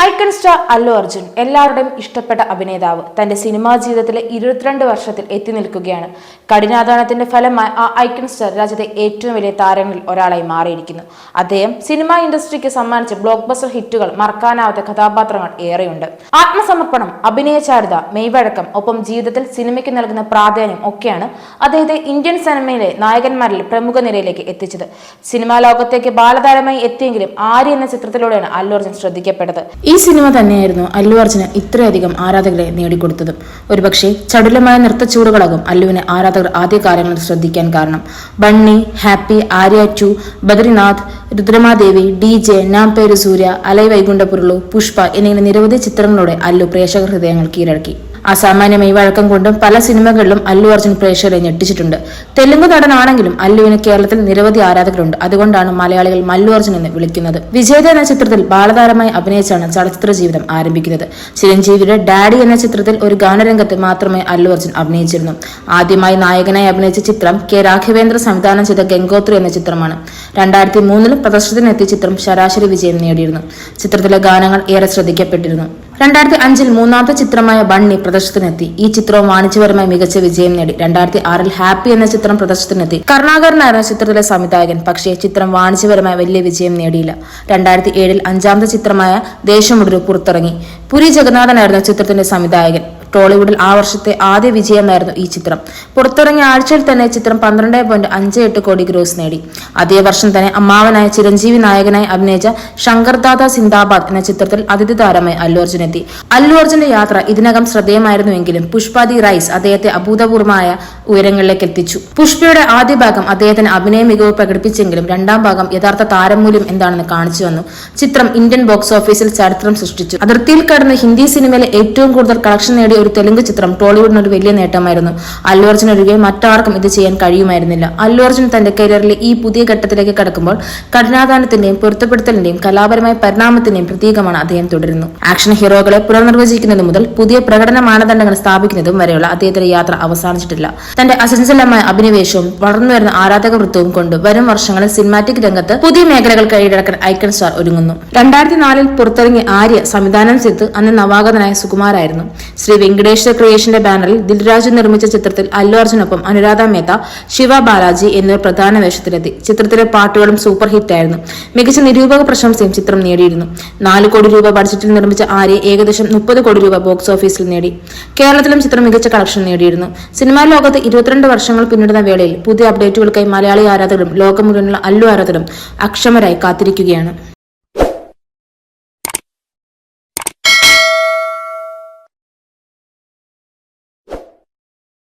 Icon star Allu Arjun എല്ലാവരുടെയും ഇഷ്ടപ്പെട്ട അഭിനേതാവ് തന്റെ സിനിമാ ജീവിതത്തിലെ 22 വർഷത്തിൽ എത്തി നിൽക്കുകയാണ്. കഠിനാധ്വാനത്തിന്റെ ഫലമായി ആ ഐക്കൺ സ്റ്റാർ രാജ്യത്തെ ഏറ്റവും വലിയ താരങ്ങളിൽ ഒരാളായി മാറിയിരിക്കുന്നു. അദ്ദേഹം സിനിമാ ഇൻഡസ്ട്രിക്ക് സമ്മാനിച്ച ബ്ലോക്ക് ബസ്റ്റർ ഹിറ്റുകൾ മറക്കാനാവാത്ത കഥാപാത്രങ്ങൾ ഏറെയുണ്ട്. ആത്മസമർപ്പണം, അഭിനയചാരുത, മെയ്വഴക്കം, ഒപ്പം ജീവിതത്തിൽ സിനിമയ്ക്ക് നൽകുന്ന പ്രാധാന്യം ഒക്കെയാണ് അദ്ദേഹത്തെ ഇന്ത്യൻ സിനിമയിലെ നായകന്മാരിൽ പ്രമുഖ നിരയിലേക്ക് എത്തിച്ചത്. സിനിമാ ലോകത്തേക്ക് ബാലതാരമായി എത്തിയെങ്കിലും ആര്യ എന്ന ചിത്രത്തിലൂടെയാണ് അല്ലു അർജുൻ ശ്രദ്ധിക്കപ്പെട്ടത്. ഈ സിനിമ തന്നെയായിരുന്നു അല്ലു അർജുന് ഇത്രയധികം ആരാധകരെ നേടിക്കൊടുത്തതും. ഒരുപക്ഷെ ചടുലമായ നൃത്തച്ചൂടുകളാകും അല്ലുവിനെ ആരാധകർ ആദ്യകാലങ്ങളിൽ ശ്രദ്ധിക്കാൻ കാരണം. Bunny, Happy, Arya 2, Badrinath, Rudhramadevi, DJ, നാം പേര് സൂര്യ, അലൈ വൈകുണ്ഠപുരുളു, പുഷ്പ എന്നിങ്ങനെ നിരവധി ചിത്രങ്ങളോടെ അല്ലു പ്രേക്ഷക ഹൃദയങ്ങൾ കീഴടക്കി. അസാമാന്യമായി വഴക്കം കൊണ്ടും പല സിനിമകളിലും അല്ലു അർജുൻ പ്രേക്ഷകരെ ഞെട്ടിച്ചിട്ടുണ്ട്. തെലുങ്ക് നടനാണെങ്കിലും അല്ലുവിന് കേരളത്തിൽ നിരവധി ആരാധകരുണ്ട്. അതുകൊണ്ടാണ് മലയാളികൾ മല്ലു അർജുൻ എന്ന് വിളിക്കുന്നത്. വിജയത എന്ന ചിത്രത്തിൽ ബാലതാരമായി അഭിനയിച്ചാണ് ചലച്ചിത്ര ജീവിതം ആരംഭിക്കുന്നത്. ചിരഞ്ജീവിയുടെ ഡാഡി എന്ന ചിത്രത്തിൽ ഒരു ഗാനരംഗത്ത് മാത്രമേ അല്ലു അർജുൻ അഭിനയിച്ചിരുന്നു. ആദ്യമായി നായകനായി അഭിനയിച്ച ചിത്രം K. രാഘവേന്ദ്ര സംവിധാനം ചെയ്ത ഗംഗോത്രി എന്ന ചിത്രമാണ്. 2003 പ്രദർശനത്തിനെത്തിയ ചിത്രം ശരാശരി വിജയം നേടിയിരുന്നു. ചിത്രത്തിലെ ഗാനങ്ങൾ ഏറെ ശ്രദ്ധിക്കപ്പെട്ടിരുന്നു. 2005 മൂന്നാമത്തെ ചിത്രമായ ബണ്ണി പ്രദർശനത്തിനെത്തി. ഈ ചിത്രവും വാണിജ്യപരമായി മികച്ച വിജയം നേടി. 2006 ഹാപ്പി എന്ന ചിത്രം പ്രദർശനത്തിനെത്തി. കരുണാകരനായിരുന്നു ചിത്രത്തിലെ സംവിധായകൻ. പക്ഷേ ചിത്രം വാണിജ്യപരമായി വലിയ വിജയം നേടിയില്ല. 2007 അഞ്ചാമത്തെ ചിത്രമായ ദേശമുടരു പുറത്തിറങ്ങി. പുരി ജഗന്നാഥനായിരുന്നു ചിത്രത്തിന്റെ സംവിധായകൻ. ടോളിവുഡിൽ ആ വർഷത്തെ ആദ്യ വിജയമായിരുന്നു ഈ ചിത്രം. പുറത്തിറങ്ങിയ ആഴ്ചയിൽ തന്നെ ചിത്രം 12.58 കോടി ഗ്രോസ് നേടി. അതേ വർഷം തന്നെ അമ്മാവനായ ചിരഞ്ജീവി നായകനായി അഭിനയിച്ച ശങ്കർദാദ സിന്ദാബാദ് എന്ന ചിത്രത്തിൽ അതിഥി താരമായി അല്ലു അർജുൻ എത്തി. അല്ലു അർജുന്റെ യാത്ര ഇതിനകം ശ്രദ്ധേയമായിരുന്നുവെങ്കിലും പുഷ്പ ദി റൈസ് അദ്ദേഹത്തെ അഭൂതപൂർവമായ ഉയരങ്ങളിലേക്ക് എത്തിച്ചു. പുഷ്പയുടെ ആദ്യ ഭാഗം അദ്ദേഹത്തിന് അഭിനയ മികവ് പ്രകടിപ്പിച്ചെങ്കിലും രണ്ടാം ഭാഗം യഥാർത്ഥ താരമൂല്യം എന്താണെന്ന് കാണിച്ചു വന്നു. ചിത്രം ഇന്ത്യൻ ബോക്സ് ഓഫീസിൽ ചരിത്രം സൃഷ്ടിച്ചു. അതിർത്തിയിൽ കടന്ന് ഹിന്ദി സിനിമയിലെ ഏറ്റവും കൂടുതൽ കളക്ഷൻ നേടിയ ഒരു തെലുങ്ക് ചിത്രം ടോളിവുഡിന് ഒരു വലിയ നേട്ടമായിരുന്നു. അല്ലു അർജുൻ ഒഴികെ മറ്റാർക്കും ഇത് ചെയ്യാൻ കഴിയുമായിരുന്നില്ല. അല്ലു അർജുൻ തന്റെ കരിയറിലെ ഈ പുതിയ ഘട്ടത്തിലേക്ക് കടക്കുമ്പോൾ കഠിനാധ്വാനത്തിന്റെയും പൊരുത്തപ്പെടുത്തലിന്റെയും കലാപരമായ പരിണാമത്തിന്റെയും പ്രതീകമാണ് അദ്ദേഹം തുടരുന്നു. ആക്ഷൻ ഹീറോകളെ പുനർനിർവചിക്കുന്നത് മുതൽ പുതിയ പ്രകടന മാനദണ്ഡങ്ങൾ സ്ഥാപിക്കുന്നതും വരെയുള്ള അദ്ദേഹത്തിന്റെ യാത്ര അവസാനിച്ചിട്ടില്ല. തന്റെ അസഞ്ചലമായ അഭിനിവേശവും വളർന്നുവരുന്ന ആരാധക വൃത്തവും കൊണ്ട് വരും വർഷങ്ങളിൽ സിനിമാറ്റിക് രംഗത്ത് പുതിയ മേഖലകൾ കൈയടക്കാൻ ഐക്കൺ സ്റ്റാർ ഒരുങ്ങുന്നു. 2004 പുറത്തിറങ്ങിയ ആര്യ സംവിധാനം ചെയ്ത് അന്ന് നവാഗതനായ സുകുമാരായിരുന്നു. ശ്രീ വെങ്കടേശ്വര ക്രിയേഷന്റെ ബാനറിൽ ദിൽരാജ് നിർമ്മിച്ച ചിത്രത്തിൽ അല്ലു അർജുനൊപ്പം അനുരാധ മേത്ത, ശിവ ബാലാജി എന്നിവർ പ്രധാന വേഷത്തിലെത്തി. ചിത്രത്തിലെ പാട്ടുകളും സൂപ്പർ ഹിറ്റായിരുന്നു. മികച്ച നിരൂപക പ്രശംസയും ചിത്രം നേടിയിരുന്നു. 4 കോടി രൂപ ബഡ്ജറ്റിൽ നിർമ്മിച്ച ആര്യ ഏകദേശം 30 കോടി രൂപ ബോക്സ് ഓഫീസിൽ നേടി. കേരളത്തിലും ചിത്രം മികച്ച കളക്ഷൻ നേടിയിരുന്നു. സിനിമാ ലോകത്ത് 22 വർഷങ്ങൾ പിന്നിടുന്ന വേളയിൽ പുതിയ അപ്ഡേറ്റുകൾക്കായി മലയാളി ആരാധകരും ലോകം മുഴുവനുള്ള അല്ലു ആരാധകരും അക്ഷമരായി കാത്തിരിക്കുകയാണ്.